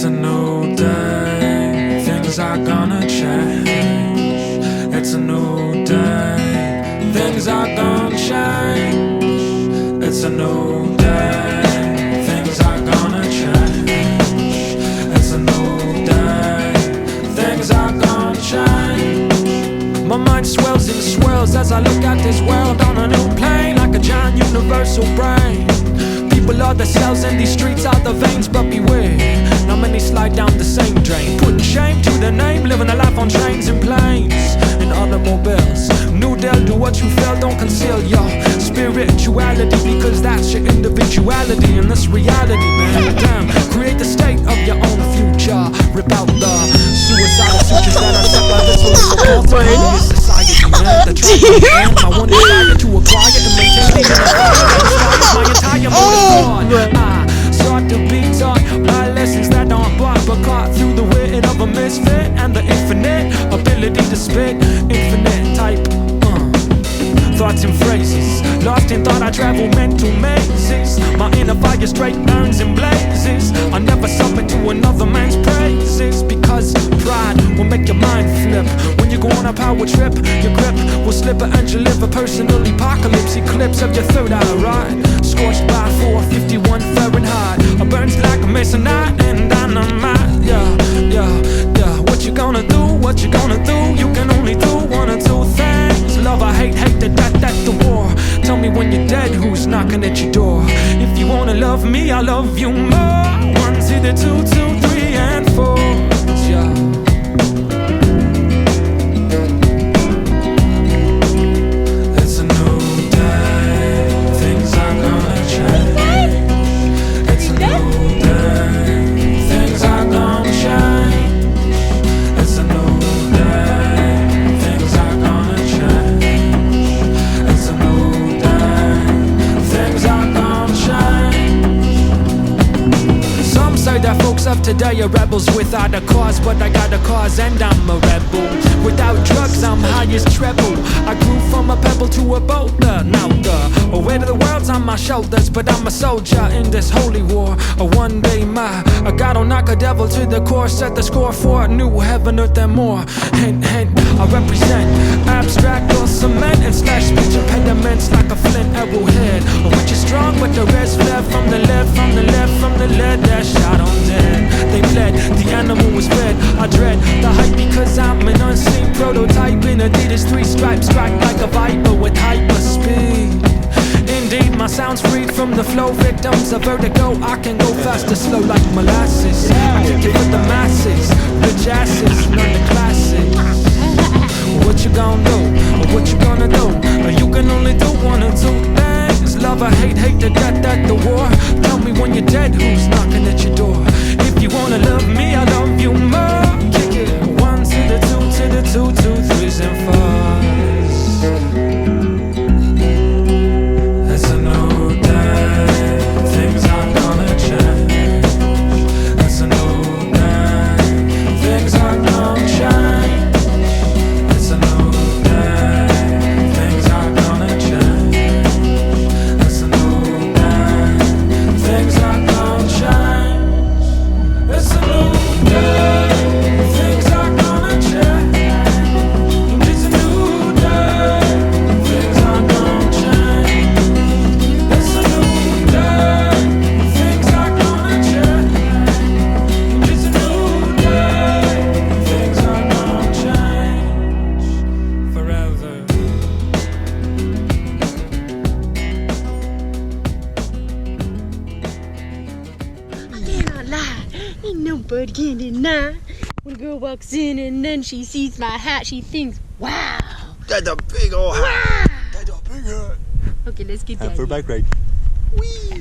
It's a new day, things are gonna change. It's a new day, things are gonna change. It's a new day, things are gonna change. It's a new day, things are gonna change. My mind swells and swirls as I look at this world on a new plane, like a giant universal brain. People are the cells and these streets are the veins, but beware, not many slide down the same drain. Putting shame to their name, living a life on trains and planes and automobiles. New deal, do what you feel, don't conceal your spirituality, because that's your individuality and this reality, man. Damn, create the state of your own future. Rip out the suicidal sutures that are set by this illicit society, man. The trauma, my one desire to acquire and maintain the my entire motive. I sought to be taught by lessons that aren't bought, but caught through the wit of a misfit and the infinite ability to spit infinite type thoughts and phrases. Lost in thought, I travel mental mazes. My inner fire straight burns and blazes. I never submit to another man's praises, because pride will make your mind flip. When you go on a power trip, your grip will slip and you'll live a personal apocalypse. Eclipse of your third eye, right? Scorched by 451 Fahrenheit. I burns like a masonite and dynamite. Yeah. What you gonna do? What you gonna do? You can only do one or two things. Love or hate, that's the war. Tell me when you're dead, who's knocking at your door? If you wanna love me, I love you more. 1 to the 2, 2, 3, and 4. Yeah. Of today are rebels without a cause, but I got a cause and I'm a rebel. Without drugs, I'm high as treble. I grew from a pebble to a boulder. Now the weight of the world's on my shoulders, but I'm a soldier in this holy war. One day a God will knock a devil to the core, set the score for a new heaven, earth and more. Hint, I represent abstract or cement and slash speech impediments like a flint arrowhead, which is strong, but the rest fled from the left, from the left, from the lead that shot on dead. They bled, the animal was fed. I dread the hype because I'm an unseen prototype in Adidas 3 stripes, strike like a viper with hyper speed. Indeed, my sound's freed from the flow, victims of vertigo. I can go fast or slow like molasses. I kick it for the masses, rich asses, none the classics. What you gonna do? What you gonna do? You can only do one or two things. Love or hate to death at the war. Tell me when you're dead, who's knocking at your door? If you wanna love me, I love you more. Kick it 1 to the 2, to the 2, 2, 3s and 4s. It's a new day, things are gonna change. It's a new day, things are gonna change. It's a new day, things are gonna change. It's a new day, things are gonna change. It's a new day, things are gonna change. It's a new day, things are gonna change. It's a new day, things are gonna change. It's a new day, things are gonna change forever. I cannot lie, ain't no bird can deny. When a girl walks in and then she sees my hat, she thinks, wow. That's a big old hat. Wow. That's a big hat. Okay, let's get Time that. for a bike ride. Whee!